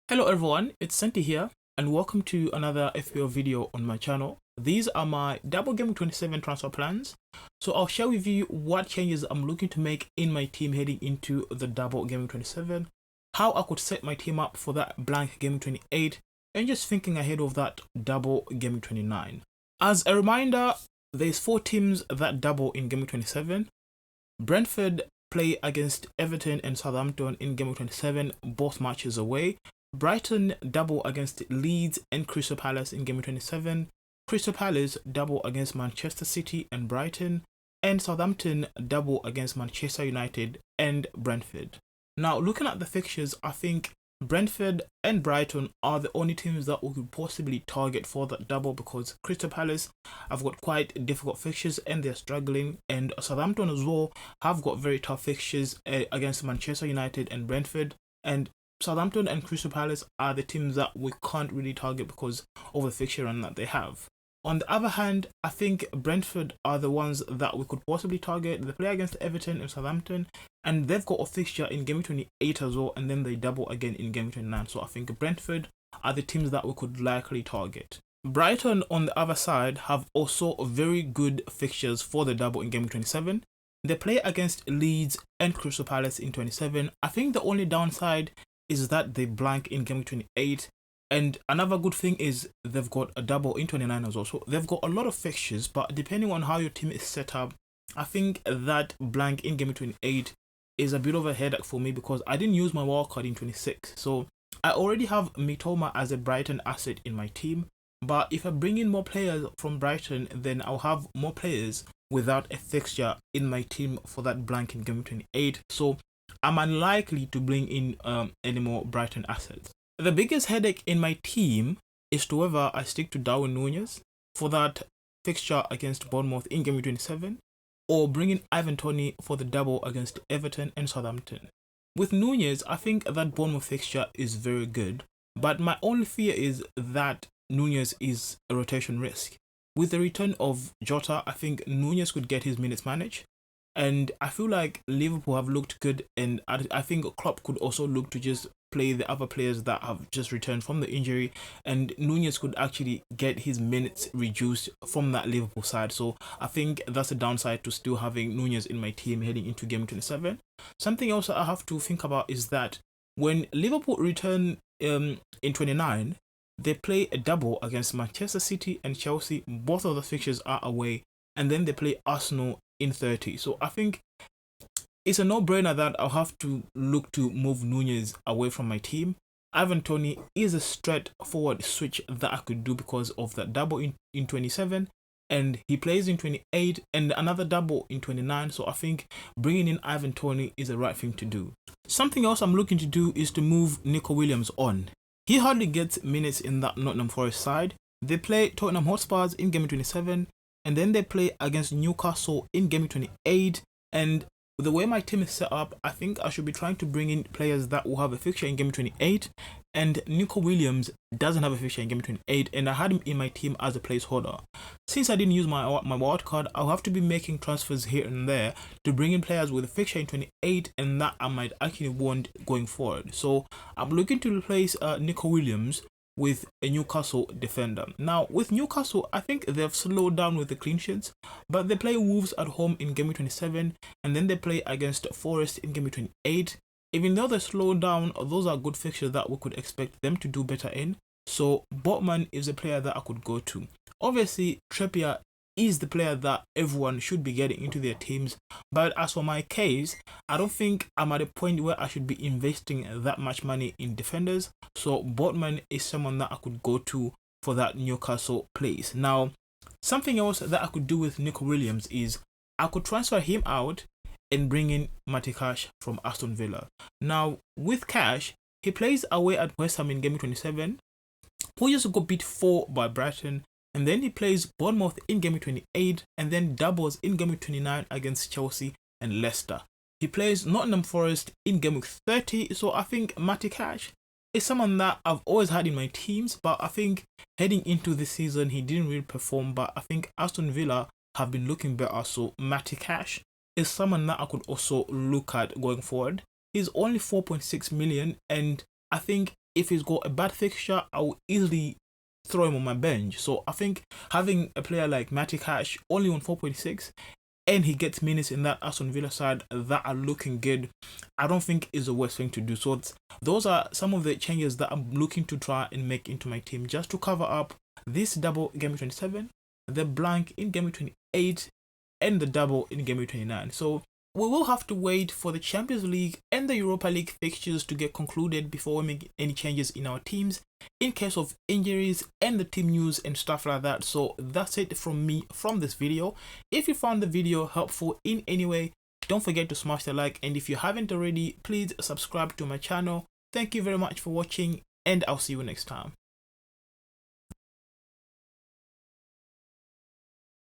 Hello everyone, it's Santi here and welcome to another FPL video on my channel. These are my double game 27 transfer plans. So I'll share with you what changes I'm looking to make in my team heading into the double game 27, how I could set my team up for that blank game 28, and just thinking ahead of that double game 29. As a reminder, there's 4 teams that double in game 27. Brentford play against Everton and Southampton in game 27, both matches away. Brighton double against Leeds and Crystal Palace in game 27. Crystal Palace double against Manchester City and Brighton. And Southampton double against Manchester United and Brentford. Now, looking at the fixtures, I think Brentford and Brighton are the only teams that we could possibly target for that double, because Crystal Palace have got quite difficult fixtures and they're struggling, and Southampton as well have got very tough fixtures against Manchester United and Brentford, and Southampton and Crystal Palace are the teams that we can't really target because of the fixture run that they have. On the other hand, I think Brentford are the ones that we could possibly target. They play against Everton and Southampton, and they've got a fixture in game 28 as well, and then they double again in game 29. So I think Brentford are the teams that we could likely target. Brighton, on the other side, have also very good fixtures for the double in game 27. They play against Leeds and Crystal Palace in 27. I think the only downside is that they blank in game 28, and another good thing is they've got a double in 29 as well. So they've got a lot of fixtures, but depending on how your team is set up, I think that blank in game 28 is a bit of a headache for me because I didn't use my wildcard in 26. So I already have Mitoma as a Brighton asset in my team, but if I bring in more players from Brighton, then I'll have more players without a fixture in my team for that blank in game 28. So I'm unlikely to bring in any more Brighton assets. The biggest headache in my team is to whether I stick to Darwin Núñez for that fixture against Bournemouth in game 27, or bring in Ivan Toney for the double against Everton and Southampton. With Núñez, I think that Bournemouth fixture is very good, but my only fear is that Núñez is a rotation risk. With the return of Jota, I think Núñez could get his minutes managed. And I feel like Liverpool have looked good, and I think Klopp could also look to just play the other players that have just returned from the injury, and Núñez could actually get his minutes reduced from that Liverpool side. So I think that's a downside to still having Núñez in my team heading into game 27. Something else that I have to think about is that when Liverpool return in 29, they play a double against Manchester City and Chelsea. Both of the fixtures are away, and then they play Arsenal in 30. So I think it's a no-brainer that I'll have to look to move Núñez away from my team. Ivan Toney is a straightforward switch that I could do because of that double in 27, and he plays in 28 and another double in 29. So I think bringing in Ivan Toney is the right thing to do. Something else I'm looking to do is to move Nico Williams on. He hardly gets minutes in that Nottingham Forest side. They play Tottenham Hotspurs in game 27, and then they play against Newcastle in game 28. And the way my team is set up, I think I should be trying to bring in players that will have a fixture in game 28. And Nico Williams doesn't have a fixture in game 28, and I had him in my team as a placeholder. Since I didn't use my wild card, I'll have to be making transfers here and there to bring in players with a fixture in 28, and that I might actually want going forward. So I'm looking to replace Nico Williams with a Newcastle defender. Now, with Newcastle, I think they've slowed down with the clean sheets, but they play Wolves at home in game 27, and then they play against Forest in game 28. Even though they slowed down, those are good fixtures that we could expect them to do better in. So Botman is a player that I could go to. Obviously, Trippier is the player that everyone should be getting into their teams, but as for my case, I don't think I'm at a point where I should be investing that much money in defenders. So Botman is someone that I could go to for that Newcastle place. Now, something else that I could do with Nico Williams is I could transfer him out and bring in Matty Cash from Aston Villa. Now, with Cash, he plays away at West Ham in game 27, who just got beat 4 by Brighton. And then he plays Bournemouth in game 28, and then doubles in game 29 against Chelsea and Leicester. He plays Nottingham Forest in game 30. So I think Matty Cash is someone that I've always had in my teams, but I think heading into this season he didn't really perform. But I think Aston Villa have been looking better, so Matty Cash is someone that I could also look at going forward. He's only 4.6 million, and I think if he's got a bad fixture, I will easily throw him on my bench. So I think having a player like Matty Cash only on 4.6 and he gets minutes in that Aston Villa side that are looking good, I don't think is the worst thing to do. So those are some of the changes that I'm looking to try and make into my team just to cover up this double in Gameweek 27, the blank in Gameweek 28, and the double in Gameweek 29. So we will have to wait for the Champions League and the Europa League fixtures to get concluded before we make any changes in our teams in case of injuries and the team news and stuff like that. So that's it from me from this video. If you found the video helpful in any way, don't forget to smash the like, and if you haven't already, please subscribe to my channel. Thank you very much for watching, and I'll see you next time.